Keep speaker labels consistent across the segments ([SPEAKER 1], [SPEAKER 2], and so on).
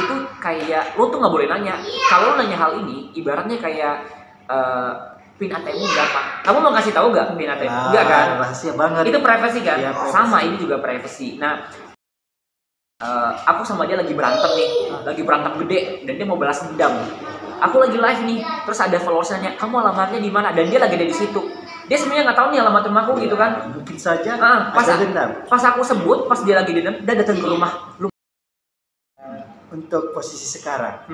[SPEAKER 1] itu kayak lo tuh nggak boleh nanya. Kalau lo nanya hal ini, ibaratnya kayak pin ATM-mu berapa? Kamu mau kasih tahu nggak pin ATM? Enggak kan?
[SPEAKER 2] Rahasia banget.
[SPEAKER 1] Itu privacy kan?
[SPEAKER 2] Ya, privacy.
[SPEAKER 1] Sama ini juga privacy. Nah, aku sama dia lagi berantem nih, lagi berantem gede, dan dia mau balas dendam. Aku lagi live nih, terus ada followers nanya, kamu alamatnya di mana? Dan dia lagi ada di situ. Dia sebenarnya nggak tahu nih alamat rumahku gitu kan?
[SPEAKER 2] Mungkin saja
[SPEAKER 1] pas
[SPEAKER 2] ada dendam.
[SPEAKER 1] Pas aku sebut, pas dia lagi dendam, dia datang ke rumah.
[SPEAKER 2] Untuk posisi sekarang,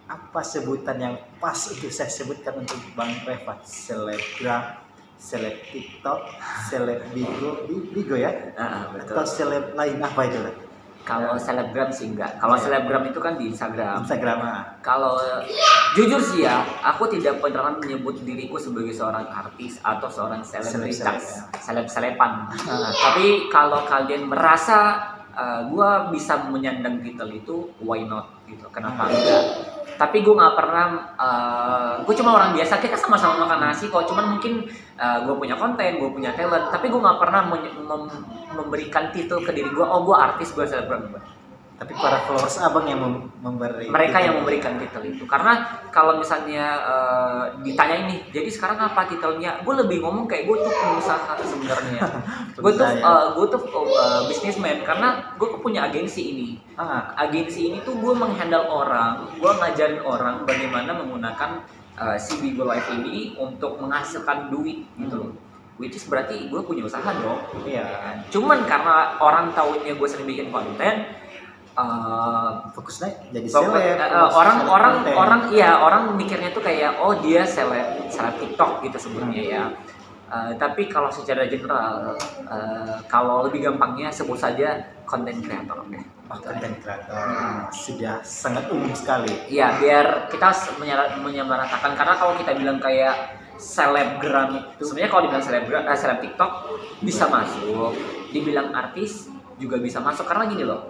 [SPEAKER 2] apa sebutan yang pas untuk saya sebutkan untuk Bang Reva? Selebgram, seleb TikTok, seleb Bigo ya? Atau seleb lain apa itu?
[SPEAKER 1] Kalau selebgram sih enggak. Kalau selebgram itu kan di Instagram. Kalau jujur sih ya, aku tidak pernah menyebut diriku sebagai seorang artis atau seorang selebritas, seleb-selepan. Tapi kalau kalian merasa gue bisa menyandang titel itu, why not gitu? Kenapa enggak? Tapi gue nggak pernah, gue cuma orang biasa, kita sama-sama makan nasi kok. Cuman mungkin gue punya konten, gue punya talent, tapi gue nggak pernah memberikan titel ke diri gue, oh gue artis, gue selebgram.
[SPEAKER 2] Tapi para followers abang yang memberi,
[SPEAKER 1] mereka yang memberikan titel itu. Karena kalau misalnya ditanya ini, jadi sekarang apa titelnya, gue lebih ngomong kayak gue tuh pengusaha sebenarnya. gue tuh businessman, karena gue punya agensi ini. Agensi ini tuh gue menghandle orang, gue ngajarin orang bagaimana menggunakan si Bigo Live ini untuk menghasilkan duit gitu. Which is berarti gue punya usaha dong.
[SPEAKER 2] Iya.
[SPEAKER 1] Cuman karena orang taunya gue sering bikin konten,
[SPEAKER 2] fokusnya jadi seleb.
[SPEAKER 1] Orang mikirnya tuh kayak, oh dia seleb TikTok gitu sebenarnya ya. Tapi kalau secara general, kalau lebih gampangnya sebut saja content creator.
[SPEAKER 2] Content creator sudah sangat umum sekali.
[SPEAKER 1] Iya, biar kita menyamaratakan. Karena kalau kita bilang kayak selebgram itu, sebenarnya kalau dibilang seleb TikTok bisa masuk, dibilang artis juga bisa masuk. Karena gini loh,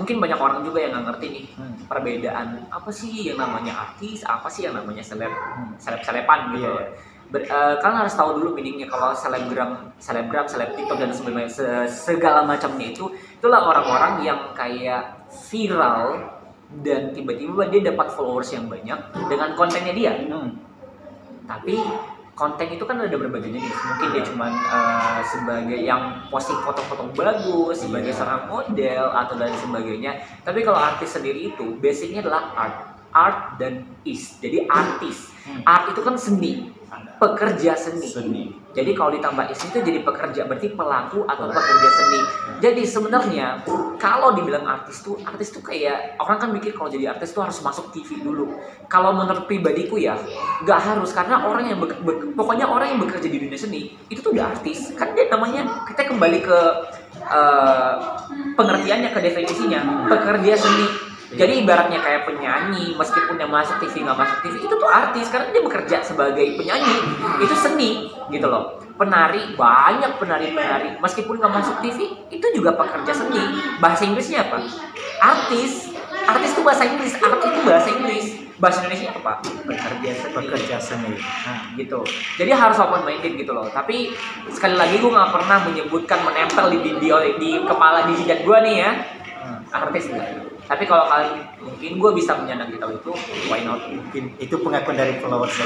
[SPEAKER 1] mungkin banyak orang juga yang nggak ngerti nih perbedaan apa sih yang namanya artis, apa sih yang namanya seleb-selepan gitu. Kalian harus tahu dulu meaningnya. Kalau seleb TikTok dan sebagainya, segala macamnya itulah orang-orang yang kayak viral dan tiba-tiba dia dapat followers yang banyak dengan kontennya dia. Tapi konten itu kan ada berbagai jenis. Mungkin dia cuma sebagai yang posting foto-foto bagus, sebagai seorang model atau dan sebagainya. Tapi kalau artis sendiri itu basicnya adalah art dan is. Jadi artis. Art itu kan seni, pekerja seni. Jadi kalau ditambah is itu jadi pekerja, berarti pelaku atau pekerja seni. Jadi sebenarnya kalau dibilang artis tuh kayak orang kan mikir kalau jadi artis tuh harus masuk TV dulu. Kalau menurut pribadiku ya nggak harus, karena orang yang pokoknya orang yang bekerja di dunia seni itu tuh udah artis. Kan dia namanya, kita kembali ke pengertiannya, ke definisinya, pekerja seni. Jadi ibaratnya kayak penyanyi, meskipun yang masuk TV nggak masuk TV, itu tuh artis karena dia bekerja sebagai penyanyi, itu seni gitu loh. Penari, banyak penari-penari meskipun nggak masuk TV itu juga pekerja seni. Bahasa Inggrisnya apa? Artis itu bahasa Inggris, art itu bahasa Inggris. Bahasa Indonesia apa? Pekerja seni. Nah, gitu. Jadi harus open minded gitu loh. Tapi sekali lagi gue nggak pernah menyebutkan menempel di kepala, di jidat gue nih ya, artis enggak. Tapi kalau kalian, mungkin gue bisa menyandang titel itu, why not?
[SPEAKER 2] Mungkin itu pengakuan dari followers,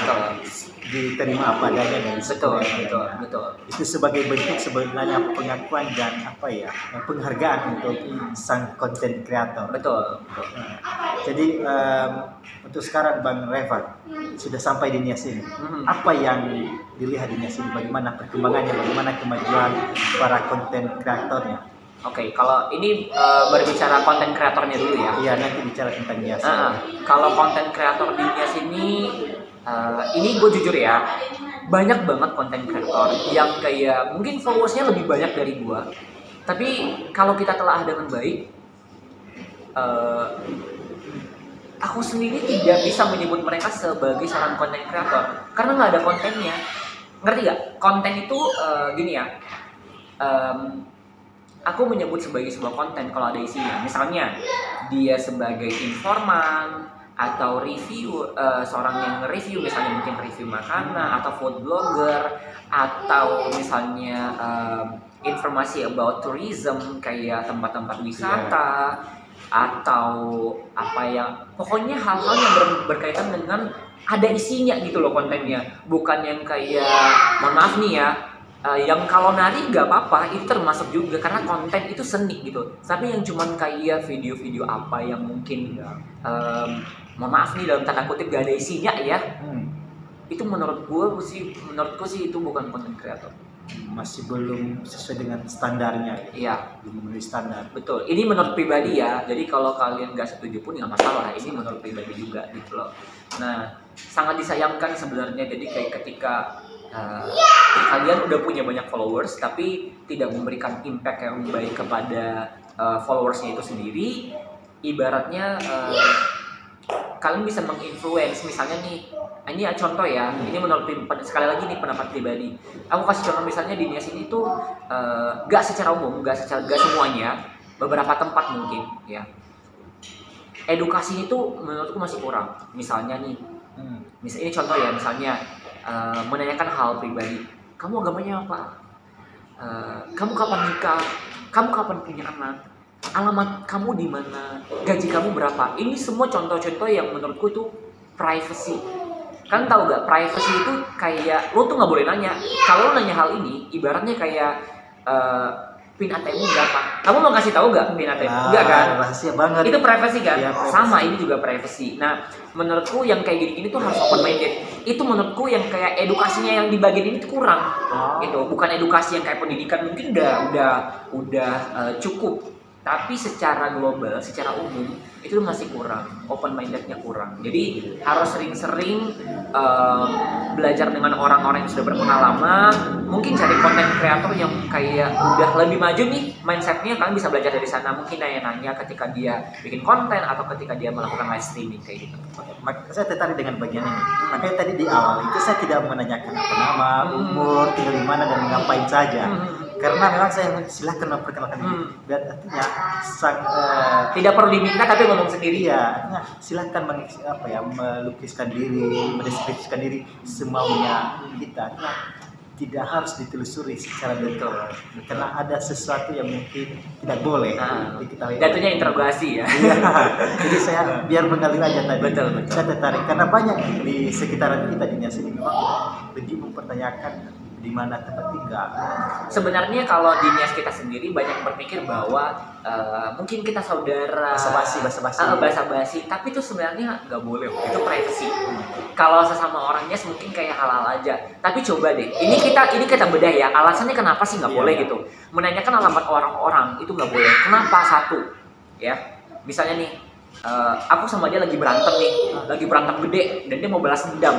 [SPEAKER 2] diterima apa adanya dari
[SPEAKER 1] betul.
[SPEAKER 2] Itu sebagai bentuk sebenarnya pengakuan dan penghargaan untuk sang content creator.
[SPEAKER 1] Betul.
[SPEAKER 2] Jadi untuk sekarang Bang Reva sudah sampai di Nias ini. Apa yang dilihat di Nias ini? Bagaimana perkembangannya? Bagaimana kemajuan para content creatornya?
[SPEAKER 1] Oke, kalau ini berbicara konten kreatornya dulu ya.
[SPEAKER 2] Iya, nanti bicara tentang Nias.
[SPEAKER 1] Kalau konten kreator di Nias ini gue jujur ya, banyak banget konten kreator yang kayak mungkin followersnya lebih banyak dari gue. Tapi kalau kita telah dengan baik, aku sendiri tidak bisa menyebut mereka sebagai seorang konten kreator karena nggak ada kontennya. Ngerti gak? Konten itu gini ya. Aku menyebut sebagai sebuah konten kalau ada isinya. Misalnya dia sebagai informan atau review, seorang yang nge-review, misalnya mungkin review makanan atau food blogger, atau misalnya informasi about tourism kayak tempat-tempat wisata. atau apa yang pokoknya hal-hal yang berkaitan dengan ada isinya gitu loh kontennya, bukan yang kayak mohon maaf nih ya, yang kalau nari nggak apa-apa itu termasuk juga karena konten itu seni gitu, tapi yang cuman kayak video-video apa yang mungkin mohon maaf nih dalam tanda kutip gak ada isinya ya, itu menurutku sih itu bukan konten kreator.
[SPEAKER 2] Masih belum sesuai dengan standarnya.
[SPEAKER 1] Iya,
[SPEAKER 2] belum memenuhi standar.
[SPEAKER 1] Betul. Ini menurut pribadi ya. Jadi kalau kalian nggak setuju pun nggak masalah. Ini menurut pribadi juga gitu loh. Nah, sangat disayangkan sebenarnya. Jadi kayak ketika kalian udah punya banyak followers tapi tidak memberikan impact yang baik kepada followersnya itu sendiri. Ibaratnya kalian bisa menginfluence, misalnya nih, ini contoh ya, ini menurut sekali lagi nih pendapat pribadi. Aku kasih contoh misalnya di Nias ini tuh gak secara umum, gak semuanya, beberapa tempat mungkin ya. Edukasi itu menurutku masih kurang. Misalnya nih, misalnya ini contoh ya, misalnya menanyakan hal pribadi. Kamu agamanya apa? Kamu kapan nikah? Kamu kapan punya anak? Alamat kamu di mana? Gaji kamu berapa? Ini semua contoh-contoh yang menurutku itu privacy. Kan tahu gak? Privacy itu kayak lo tuh nggak boleh nanya. Kalau lo nanya hal ini, ibaratnya kayak pin ATM berapa? Kamu mau kasih tahu gak pin ATM? Enggak kan?
[SPEAKER 2] Rahasia banget.
[SPEAKER 1] Itu privacy kan?
[SPEAKER 2] Ya, privacy.
[SPEAKER 1] Sama ini juga privacy. Nah, menurutku yang kayak gini-gini tuh harus open minded. Itu menurutku yang kayak edukasinya yang di bagian ini tuh kurang. Gitu. Bukan edukasi yang kayak pendidikan mungkin udah cukup. Tapi secara global, secara umum itu masih kurang, open mindednya kurang. Jadi harus sering-sering belajar dengan orang-orang yang sudah berpengalaman. Mungkin cari konten kreator yang kayak udah lebih maju nih mindsetnya, kalian bisa belajar dari sana. Mungkin nanya-nanya ketika dia bikin konten atau ketika dia melakukan live streaming kayak gitu.
[SPEAKER 2] Saya tertarik dengan bagian ini. Makanya tadi di awal itu saya tidak menanyakan apa nama, umur, tinggal di mana dan ngapain saja. Karena memang saya silahkan memperkenalkan diri. Dan artinya
[SPEAKER 1] tidak perlu diminta tapi ngomong sendiri.
[SPEAKER 2] Ya, artinya silahkan melukiskan diri, mendeskripsikan diri semaunya kita. Artinya tidak harus ditelusuri secara detail. Karena ada sesuatu yang mungkin tidak boleh diketahui.
[SPEAKER 1] Jatuhnya interogasi ya.
[SPEAKER 2] Jadi saya biar mengalir aja tadi.
[SPEAKER 1] Betul.
[SPEAKER 2] Saya tertarik karena banyak di sekitaran kita di Nias ini memang lebih mempertanyakan di mana tempat tinggal.
[SPEAKER 1] Sebenarnya kalau di Nias kita sendiri banyak berpikir bahwa mungkin kita saudara basa-basi, tapi itu sebenarnya nggak boleh, itu privacy. Kalau sesama orang Nias mungkin kayak halal aja, tapi coba deh, ini kita bedah ya, alasannya kenapa sih nggak boleh gitu. Menanyakan alamat orang-orang itu nggak boleh. Kenapa? Satu, ya, misalnya nih, aku sama dia lagi berantem gede, dan dia mau balas dendam.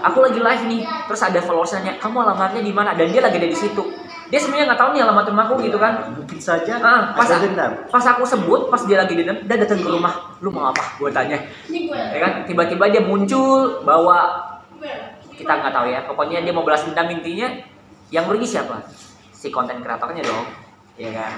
[SPEAKER 1] Aku lagi live nih, terus ada followersnya, kamu alamatnya di mana? Dan dia lagi ada di situ. Dia sebenarnya nggak tahu nih alamat rumahku gitu kan?
[SPEAKER 2] Mungkin saja
[SPEAKER 1] ada dendam. Pas aku sebut, pas dia lagi dendam, dia datang ke rumah. Lu mau apa? Gue tanya. Ya kan? Tiba-tiba dia muncul bawa, kita nggak tahu ya. Pokoknya dia mau balas dendam, intinya. Yang rugi siapa? Si konten kreatornya dong. Ya kan?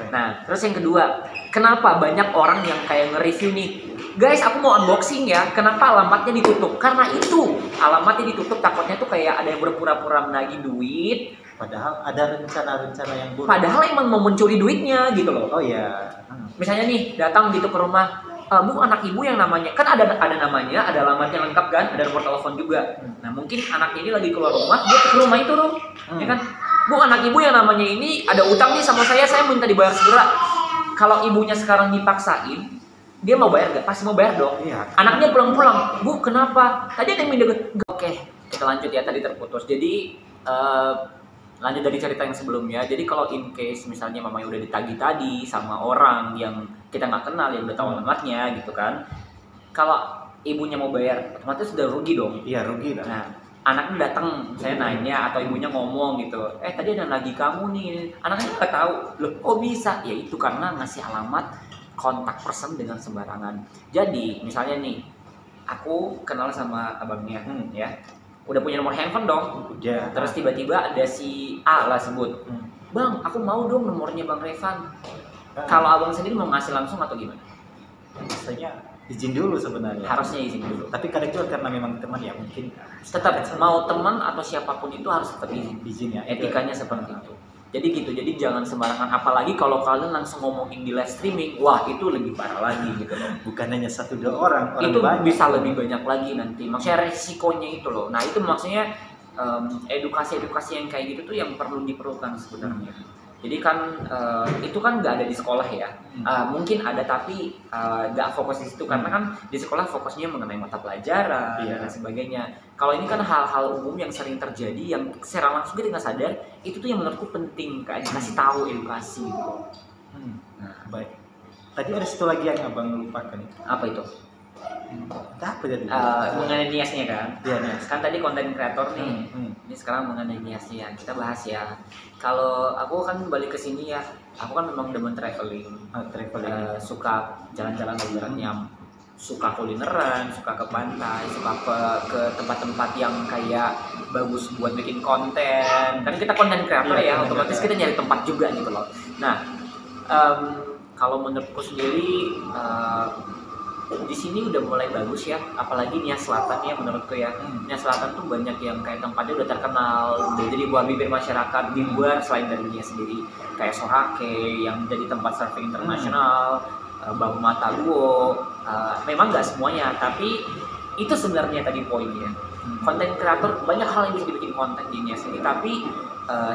[SPEAKER 1] Nah, terus yang kedua, kenapa banyak orang yang kayak nge-review nih? Guys, aku mau unboxing ya. Kenapa alamatnya ditutup? Karena itu alamatnya ditutup, takutnya tuh kayak ada yang berpura-pura menagih duit.
[SPEAKER 2] Padahal ada rencana-rencana yang buruk.
[SPEAKER 1] Padahal emang mau mencuri duitnya gitu loh.
[SPEAKER 2] Oh iya.
[SPEAKER 1] Misalnya nih, datang gitu ke rumah, Bu, anak ibu yang namanya, kan ada namanya, ada alamatnya lengkap kan, ada nomor telepon juga. Nah, mungkin anaknya ini lagi keluar rumah, dia ke rumah itu dong, ya kan? Bu, anak ibu yang namanya ini ada utang nih sama saya minta dibayar segera. Kalau ibunya sekarang dipaksain, dia mau bayar gak? Pasti mau bayar dong.
[SPEAKER 2] Iya.
[SPEAKER 1] Anaknya pulang-pulang, Bu, kenapa? Tadi ada yang minta. Oke, kita lanjut ya, tadi terputus. Jadi lanjut dari cerita yang sebelumnya. Jadi kalau in case misalnya mamanya udah ditagih tadi sama orang yang kita nggak kenal, yang udah tahu alamatnya gitu kan, kalau ibunya mau bayar, otomatis sudah rugi dong.
[SPEAKER 2] Iya, rugi lah.
[SPEAKER 1] Nah, anaknya datang, saya nanya atau ibunya ngomong gitu, tadi ada nagih kamu nih. Anaknya nggak tahu, loh kok bisa? Ya itu karena ngasih alamat kontak person dengan sembarangan. Jadi misalnya nih, aku kenal sama abangnya, ya, udah punya nomor handphone dong.
[SPEAKER 2] Ya.
[SPEAKER 1] Terus tiba-tiba ada si A lah sebut, Bang, aku mau dong nomornya Bang Revan. Kalau abang sendiri mau ngasih langsung atau gimana?
[SPEAKER 2] Biasanya izin dulu sebenarnya.
[SPEAKER 1] Harusnya izin dulu.
[SPEAKER 2] Tapi kadang itu karena memang teman ya mungkin
[SPEAKER 1] Tetap mau teman atau siapapun itu harus tetap izin.
[SPEAKER 2] Ya.
[SPEAKER 1] Etikanya seperti itu. Jadi gitu, jadi jangan sembarangan, apalagi kalau kalian langsung ngomongin di live streaming, wah itu lebih parah lagi gitu loh.
[SPEAKER 2] Bukan hanya 1-2 orang
[SPEAKER 1] Itu
[SPEAKER 2] banyak.
[SPEAKER 1] bisa lebih banyak lagi nanti, maksudnya resikonya itu loh. Nah itu maksudnya edukasi yang kayak gitu tuh yang perlu diperlukan sebenarnya. Jadi kan itu kan nggak ada di sekolah ya, mungkin ada tapi nggak fokus di situ karena kan di sekolah fokusnya mengenai mata pelajaran dan sebagainya. Kalau ini kan hal-hal umum yang sering terjadi yang secara langsung kita nggak sadar, itu tuh yang menurutku penting kan, kasih tahu edukasi.
[SPEAKER 2] Nah, baik. Tadi ada satu lagi yang abang lupakan.
[SPEAKER 1] Apa itu?
[SPEAKER 2] Apa jadi?
[SPEAKER 1] Mengenai niasnya kan?
[SPEAKER 2] Iya, nias.
[SPEAKER 1] Kan tadi konten kreator nih. Ini sekarang mengenai niasnya kita bahas ya. Kalau aku kan balik ke sini ya, aku kan memang demen traveling. Suka jalan-jalan ibaratnya, suka kulineran, suka ke pantai, suka ke tempat-tempat yang kayak bagus buat bikin konten. Kan kita konten kreator ya, otomatis kita nyari tempat juga gitu loh. Nah, kalau menurutku sendiri di sini udah mulai bagus ya, apalagi Nias Selatan ya menurutku ya. Nias Selatan tuh banyak yang kayak tempatnya udah terkenal, udah jadi buah bibir masyarakat di luar selain dari Nias sendiri, kayak Sorake yang jadi tempat surfing internasional, Bang Mata Luo. Memang nggak semuanya, tapi itu sebenarnya tadi poinnya. Konten kreator banyak hal yang bisa dibikin konten di Nias ini, tapi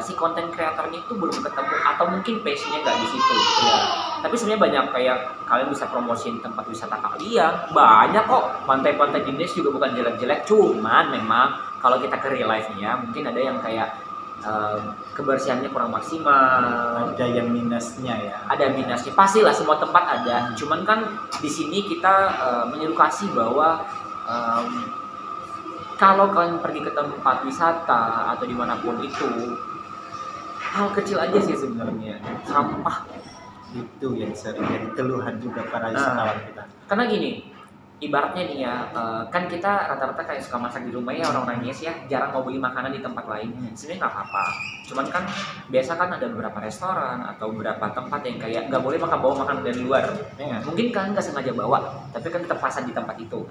[SPEAKER 1] si konten kreatornya itu belum ketemu atau mungkin passionnya nggak di situ ya. Tapi sebenarnya banyak kayak kalian bisa promosiin tempat wisata kalian, banyak kok pantai-pantai di Indonesia juga bukan jelek-jelek, cuman memang kalau kita ke real life-nya mungkin ada yang kayak kebersihannya kurang maksimal,
[SPEAKER 2] ada yang minusnya ya.
[SPEAKER 1] Ada minusnya, pastilah semua tempat ada. Cuman kan di sini kita mengedukasi bahwa kalau kalian pergi ke tempat wisata atau dimanapun itu, hal kecil aja sih sebenarnya, sampah
[SPEAKER 2] itu yang sering jadi keluhan juga para wisatawan kita.
[SPEAKER 1] Karena gini, ibaratnya nih ya, kan kita rata-rata kayak suka masak di rumah ya, orang-orang Nias ya, jarang mau beli makanan di tempat lain. Sebenarnya nggak apa-apa, cuman kan biasa kan ada beberapa restoran atau beberapa tempat yang kayak nggak boleh bawa makanan dari luar. Mungkin kalian nggak sengaja bawa, tapi kan tetap pasang di tempat itu.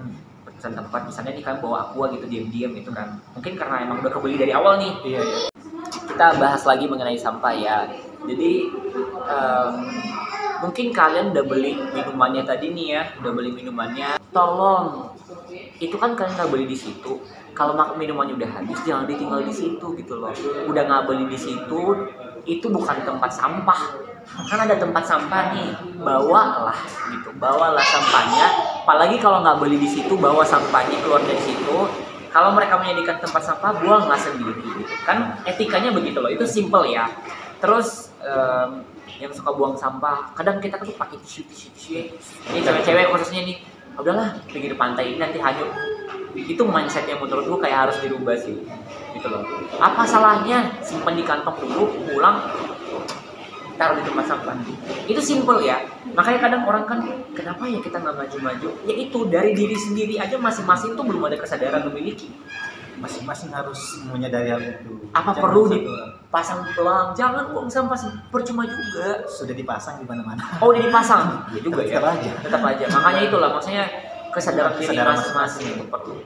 [SPEAKER 1] Tempat misalnya nih kalian bawa aqua gitu diam-diam gitu kan, mungkin karena emang udah kebeli dari awal nih. Kita bahas lagi mengenai sampah ya. Jadi mungkin kalian udah beli minumannya tadi nih ya, udah beli minumannya, tolong itu kan kalian nggak beli di situ. Kalau minumannya udah habis, jangan ditinggal di situ gitu loh. Udah nggak beli di situ, itu bukan tempat sampah. Kan ada tempat sampah nih, bawalah gitu, bawalah sampahnya. Apalagi kalau nggak beli di situ, bawa sampahnya keluar dari situ. Kalau mereka menyediakan tempat sampah, buanglah sendiri gitu. Kan etikanya begitu loh, itu simple ya. Terus yang suka buang sampah, kadang kita tuh pakai tisu. Ini cewek-cewek khususnya nih, udahlah pinggir pantai ini nanti hanyut. Itu mindset yang menurut gue kayak harus dirubah sih, gitu loh. Apa salahnya simpan di kantong dulu, pulang taruh di tempat sampah. Itu simple ya. Makanya kadang orang kan, kenapa ya kita nggak maju-maju? Ya itu dari diri sendiri aja masing-masing tuh belum ada kesadaran memiliki.
[SPEAKER 2] Masing-masing harus menyadari hal itu.
[SPEAKER 1] Apa jangan perlu dipasang pelang? Jangan buang sampah percuma juga.
[SPEAKER 2] Sudah dipasang di mana-mana.
[SPEAKER 1] Oh, udah dipasang. Ya juga ya.
[SPEAKER 2] Tetap aja.
[SPEAKER 1] Makanya itulah maksudnya kesadaran diri masing-masing itu perlu.